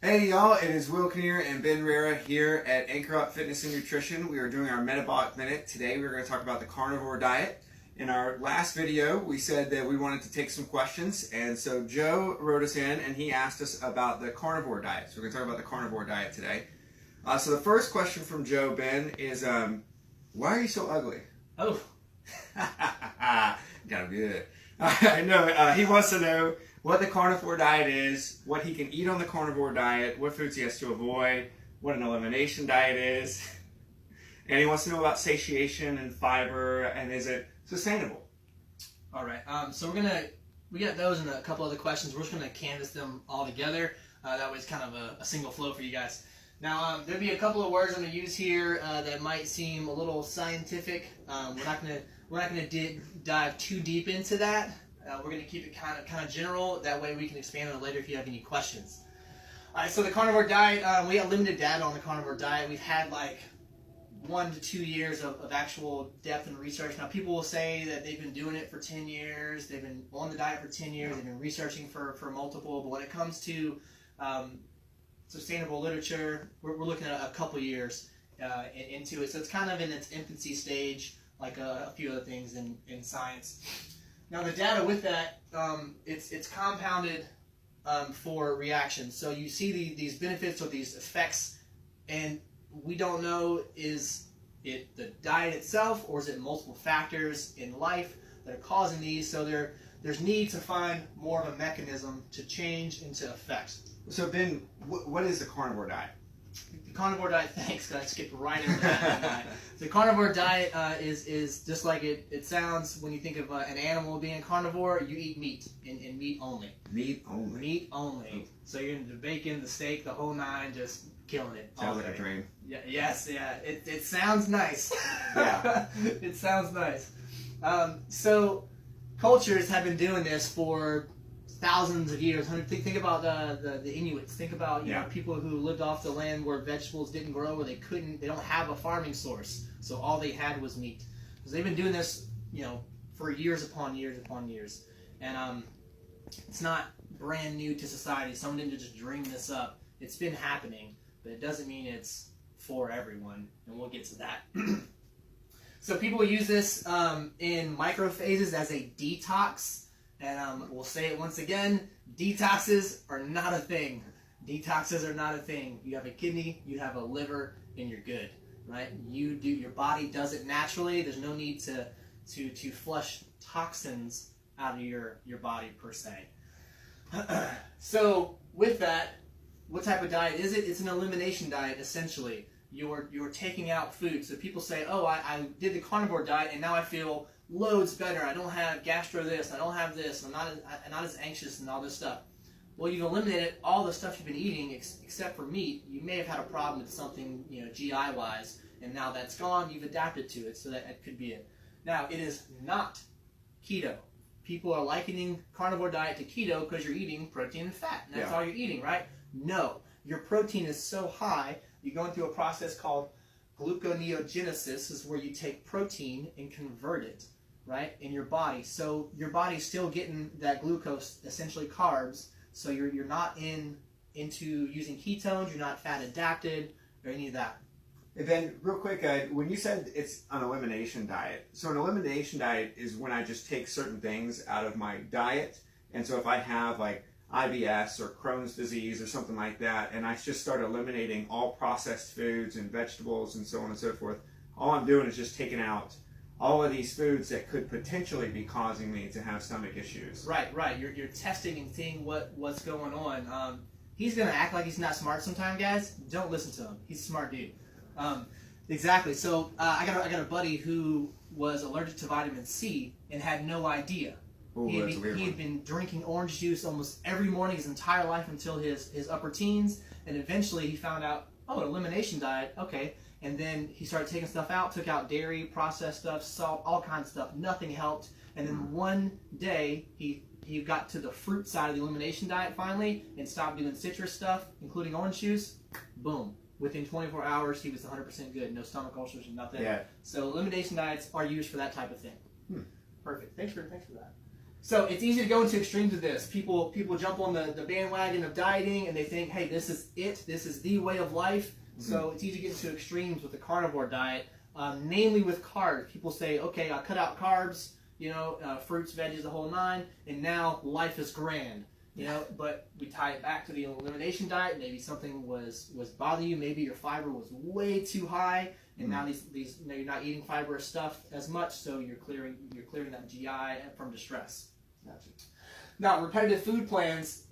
Hey y'all, it is Will Kinnear and Ben Rera here at Anchor Up Fitness and Nutrition. We are doing our Metabolic Minute. Today we're going to talk about the carnivore diet. In our last video, we said that we wanted to take some questions, and so Joe wrote us in and he asked us about the carnivore diet. So we're going to talk about the carnivore diet today. So the first question from Joe, Ben, is why are you so ugly? Oh. Got him good. I know, he wants to know what the carnivore diet is, what he can eat on the carnivore diet, what foods he has to avoid, what an elimination diet is, and he wants to know about satiation and fiber, and is it sustainable? All right. So we got those and a couple other questions. We're just gonna canvas them all together. That way it's kind of a single flow for you guys. Now there'll be a couple of words I'm gonna use here that might seem a little scientific. We're not gonna dive too deep into that. We're going to keep it kind of general. That way we can expand on it later if you have any questions. All right, so the carnivore diet, we got limited data on the carnivore diet. We've had like 1 to 2 years of actual depth and research. Now people will say that they've been doing it for 10 years. They've been on the diet for 10 years. They've been researching for multiple. But when it comes to sustainable literature, we're looking at a couple years into it. So it's kind of in its infancy stage, like a few other things in science. Now the data with that, it's compounded for reactions. So you see these benefits or these effects, and we don't know, is it the diet itself or is it multiple factors in life that are causing these? So there's need to find more of a mechanism to change into effects. So Ben, what is the carnivore diet? The carnivore diet, thanks, I skipped right into that. The carnivore diet is just like it sounds when you think of an animal being a carnivore. You eat meat and meat only. Meat only. Meat only. So you're into the bacon, the steak, the whole nine, just killing it. Sounds like a dream. Yeah. Yes. Yeah. It sounds nice. Yeah. It sounds nice. So cultures have been doing this for thousands of years. Think about the Inuits. Think about you know, people who lived off the land where vegetables didn't grow, or they don't have a farming source, so all they had was meat. So they've been doing this, for years upon years upon years, and it's not brand new to society. Someone didn't just dream this up. It's been happening, but it doesn't mean it's for everyone, and we'll get to that. So people use this in microphases as a detox. And we'll say it once again, detoxes are not a thing. Detoxes are not a thing. You have a kidney, you have a liver, and you're good, right? Your body does it naturally. There's no need to flush toxins out of your body per se. So with that, what type of diet is it? It's an elimination diet, essentially. You're taking out food. So people say, oh, I did the carnivore diet and now I feel loads better. I don't have gastro this. I don't have this. I'm not as anxious and all this stuff. Well, you've eliminated all the stuff you've been eating except for meat. You may have had a problem with something, GI-wise, and now that's gone. You've adapted to it, so that could be it. Now, it is not keto. People are likening carnivore diet to keto because you're eating protein and fat, and that's all you're eating, right? No. Your protein is so high, you're going through a process called gluconeogenesis, is where you take protein and convert it, right, in your body. So your body's still getting that glucose, essentially carbs. So you're not into using ketones. You're not fat adapted or any of that. And then, real quick, when you said it's an elimination diet, so an elimination diet is when I just take certain things out of my diet. And so if I have like IBS or Crohn's disease or something like that, and I just start eliminating all processed foods and vegetables and so on and so forth, all I'm doing is just taking out all of these foods that could potentially be causing me to have stomach issues. Right. You're testing and seeing what's going on. He's gonna act like he's not smart sometimes, guys. Don't listen to him. He's a smart dude. Exactly. So I got a buddy who was allergic to vitamin C and had no idea. Ooh, he had been drinking orange juice almost every morning his entire life until his upper teens, and eventually he found out, an elimination diet, okay. And then he started taking stuff out, took out dairy, processed stuff, salt, all kinds of stuff. Nothing helped. And then one day he got to the fruit side of the elimination diet finally and stopped doing citrus stuff, including orange juice. Boom. Within 24 hours, he was 100% good. No stomach ulcers, nothing. Yeah. So elimination diets are used for that type of thing. Perfect. Thanks for that. So it's easy to go into extremes with this. People jump on the bandwagon of dieting and they think, hey, this is it. This is the way of life. So it's easy to get into extremes with the carnivore diet, namely with carbs. People say, okay, I cut out carbs, fruits, veggies, the whole nine, and now life is grand. But we tie it back to the elimination diet. Maybe something was bothering you. Maybe your fiber was way too high, and now these you're not eating fibrous stuff as much, so you're clearing that GI from distress. Gotcha. Now, repetitive food plans,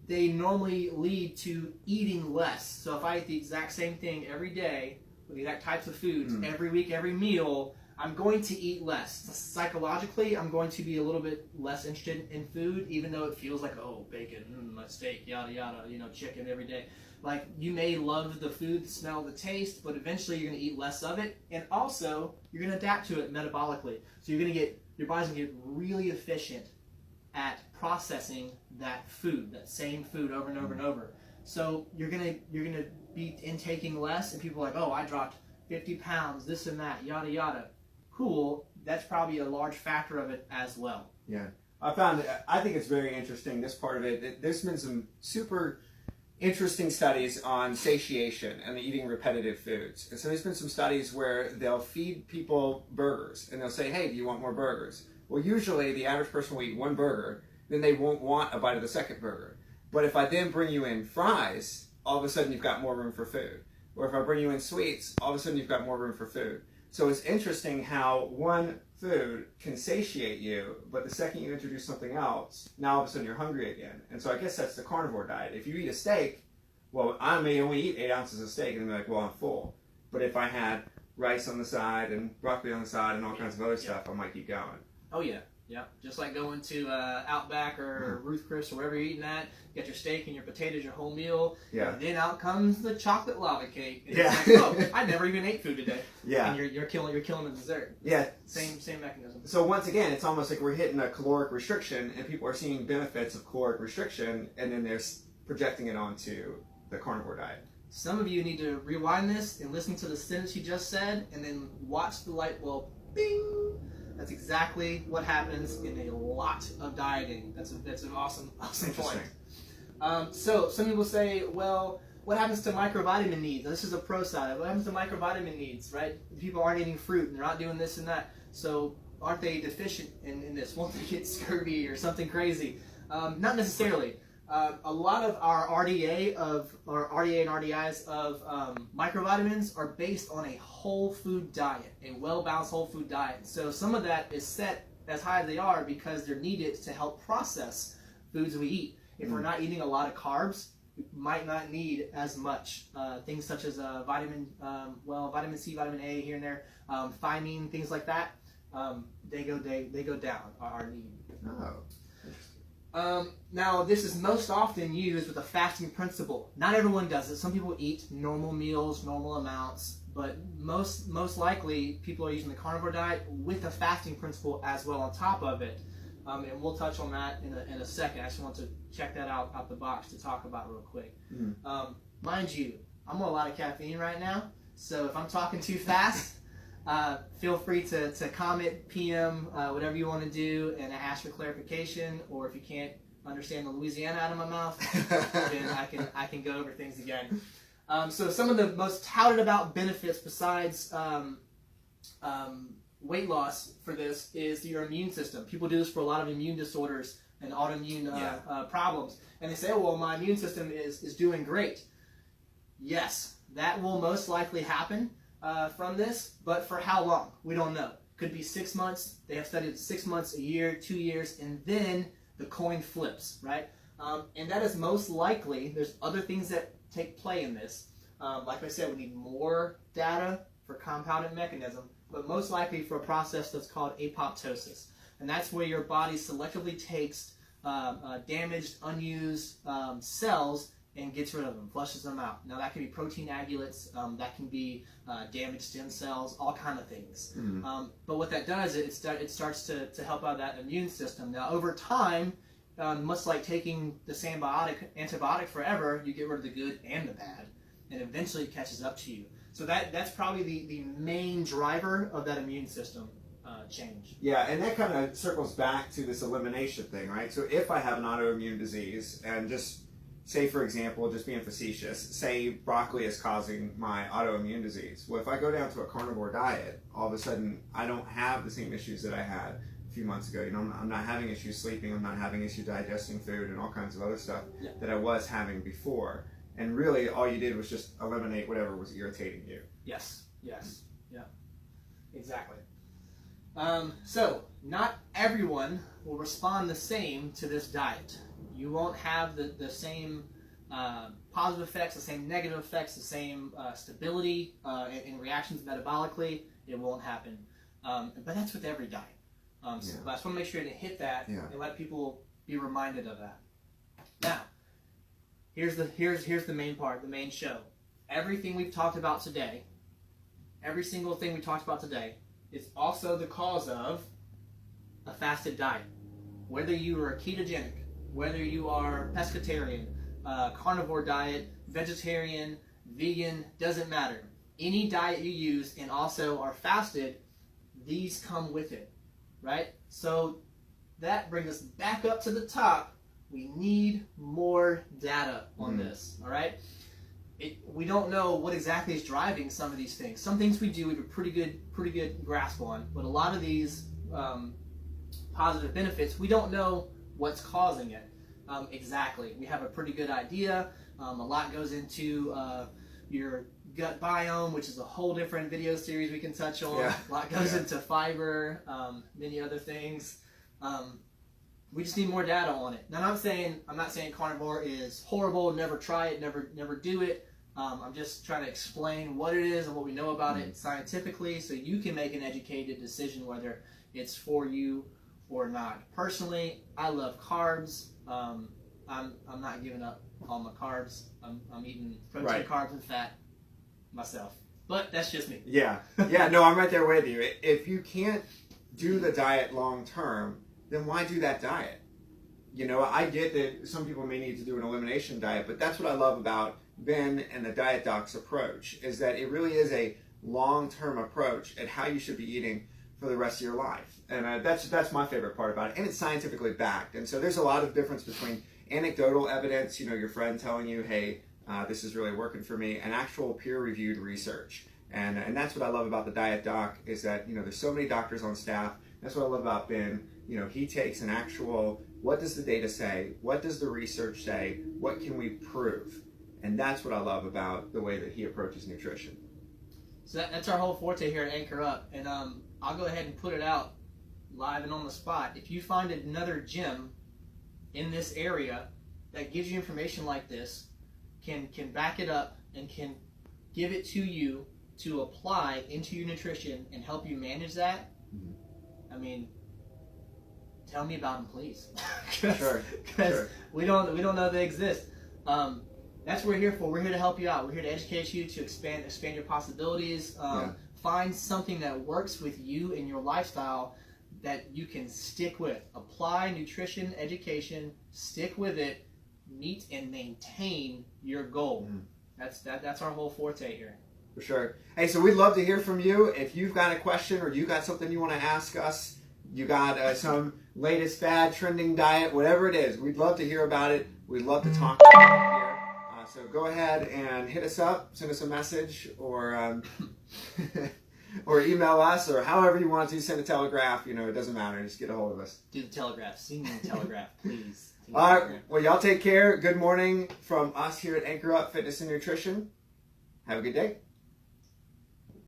they normally lead to eating less. So if I eat the exact same thing every day with the exact types of foods every week, every meal, I'm going to eat less. Psychologically, I'm going to be a little bit less interested in food, even though it feels like, oh, bacon, steak, yada, yada, chicken every day. Like, you may love the food, the smell, the taste, but eventually you're going to eat less of it. And also, you're going to adapt to it metabolically. So your body's going to get really efficient at processing that food, that same food over and over and over. So you're gonna be intaking less, and people are like, oh, I dropped 50 pounds, this and that, yada yada. Cool. That's probably a large factor of it as well. Yeah, I think it's very interesting, this part of it. There's been some super interesting studies on satiation and eating repetitive foods. And so there's been some studies where they'll feed people burgers, and they'll say, hey, do you want more burgers? Well, usually the average person will eat one burger, then they won't want a bite of the second burger. But if I then bring you in fries, all of a sudden you've got more room for food. Or if I bring you in sweets, all of a sudden you've got more room for food. So it's interesting how one food can satiate you, but the second you introduce something else, now all of a sudden you're hungry again. And so I guess that's the carnivore diet. If you eat a steak, well, I may only eat 8 ounces of steak and be like, well, I'm full. But if I had rice on the side and broccoli on the side and all kinds of other stuff, I might keep going. Oh, yeah. Yeah. Just like going to Outback or Ruth Chris or wherever you're eating at, get your steak and your potatoes, your whole meal. Yeah. And then out comes the chocolate lava cake. And Yeah. It's like, oh, I never even ate food today. Yeah. And you're killing the dessert. Yeah. Same mechanism. So once again, it's almost like we're hitting a caloric restriction, and people are seeing benefits of caloric restriction, and then they're projecting it onto the carnivore diet. Some of you need to rewind this and listen to the sentence you just said, and then watch the light bulb. Bing! That's exactly what happens in a lot of dieting. That's an awesome point. So some people say, well, what happens to microvitamin needs? Now, this is a pro side. What happens to microvitamin needs, right? People aren't eating fruit and they're not doing this and that. So aren't they deficient in this? Won't they get scurvy or something crazy? Not necessarily. A lot of our RDA and RDIs of microvitamins are based on a whole food diet, a well-balanced whole food diet. So some of that is set as high as they are because they're needed to help process foods we eat. If we're not eating a lot of carbs, we might not need as much. Things such as vitamin C, vitamin A here and there, thiamine, things like that, they go down, our need. Oh. Now, this is most often used with a fasting principle. Not everyone does it. Some people eat normal meals, normal amounts, but most likely people are using the carnivore diet with a fasting principle as well on top of it. And we'll touch on that in a second. I just want to check that out the box to talk about real quick. Mind you, I'm on a lot of caffeine right now, so if I'm talking too fast, feel free to comment, PM, whatever you want to do, and ask for clarification. Or if you can't understand the Louisiana out of my mouth, then I can go over things again. So some of the most touted about benefits besides weight loss for this is your immune system. People do this for a lot of immune disorders and autoimmune problems, and they say, oh, well, my immune system is doing great. Yes, that will most likely happen from this, but for how long? We don't know. Could be 6 months. They have studied 6 months, a year, 2 years, and then the coin flips, right? And that is most likely. There's other things that take play in this. Like I said, we need more data for compounded mechanism, but most likely for a process that's called apoptosis. And that's where your body selectively takes damaged, unused cells and gets rid of them, flushes them out. Now that can be protein aggregates, that can be damaged stem cells, all kind of things. But what that does, it starts to help out that immune system. Now over time, much like taking the same antibiotic forever, you get rid of the good and the bad, and eventually it catches up to you. So that's probably the main driver of that immune system change. Yeah, and that kind of circles back to this elimination thing, right? So if I have an autoimmune disease, and just say, for example, just being facetious, say broccoli is causing my autoimmune disease. Well, if I go down to a carnivore diet, all of a sudden I don't have the same issues that I had a few months ago. You know, I'm not having issues sleeping, I'm not having issues digesting food, and all kinds of other stuff that I was having before. And really, all you did was just eliminate whatever was irritating you. Yes, yes, yeah, exactly. So, not everyone will respond the same to this diet. You won't have the same positive effects, the same negative effects, the same stability in reactions metabolically. It won't happen. But that's with every diet. So I just want to make sure to hit that and let people be reminded of that. Now, here's the main part, the main show. Everything we've talked about today, every single thing we talked about today, is also the cause of a fasted diet. Whether you are a ketogenic, whether you are pescatarian, carnivore diet, vegetarian, vegan, doesn't matter. Any diet you use and also are fasted, these come with it, right? So that brings us back up to the top. We need more data on this, all right? We don't know what exactly is driving some of these things. Some things we do, we have a pretty good grasp on, but a lot of these positive benefits, we don't know what's causing it exactly. We have a pretty good idea. A lot goes into your gut biome, which is a whole different video series we can touch on. A lot goes into fiber, many other things. We just need more data on it. Now, I'm not saying carnivore is horrible. Never try it. Never do it. I'm just trying to explain what it is and what we know about it scientifically, so you can make an educated decision whether it's for you or not. Personally, I love carbs. I'm not giving up all my carbs. I'm eating protein, carbs, and fat myself. But that's just me. Yeah. No, I'm right there with you. If you can't do the diet long term, then why do that diet? You know, I get that some people may need to do an elimination diet, but that's what I love about Ben and the Diet Doc's approach, is that it really is a long-term approach at how you should be eating for the rest of your life. And that's my favorite part about it. And it's scientifically backed. And so there's a lot of difference between anecdotal evidence, you know, your friend telling you, hey, this is really working for me, and actual peer-reviewed research. And that's what I love about the Diet Doc, is that, you know, there's so many doctors on staff. That's what I love about Ben. You know, he takes an actual, what does the data say? What does the research say? What can we prove? And that's what I love about the way that he approaches nutrition. So that's our whole forte here at Anchor Up. And I'll go ahead and put it out live and on the spot. If you find another gym in this area that gives you information like this, can back it up and can give it to you to apply into your nutrition and help you manage that, I mean, tell me about them, please. Sure. we don't know they exist. That's what we're here for. We're here to help you out. We're here to educate you, to expand your possibilities. Find something that works with you and your lifestyle that you can stick with. Apply nutrition education, stick with it, meet and maintain your goal. That's our whole forte here. For sure. Hey, so we'd love to hear from you. If you've got a question or you got something you want to ask us, you got some latest fad, trending diet, whatever it is, we'd love to hear about it. We'd love to talk about it here. So go ahead and hit us up, send us a message, or or email us, or however you want to. Send a telegraph. You know, it doesn't matter. Just get a hold of us. Do the telegraph. Send me the telegraph, please. All right. Well, y'all take care. Good morning from us here at Anchor Up Fitness and Nutrition. Have a good day.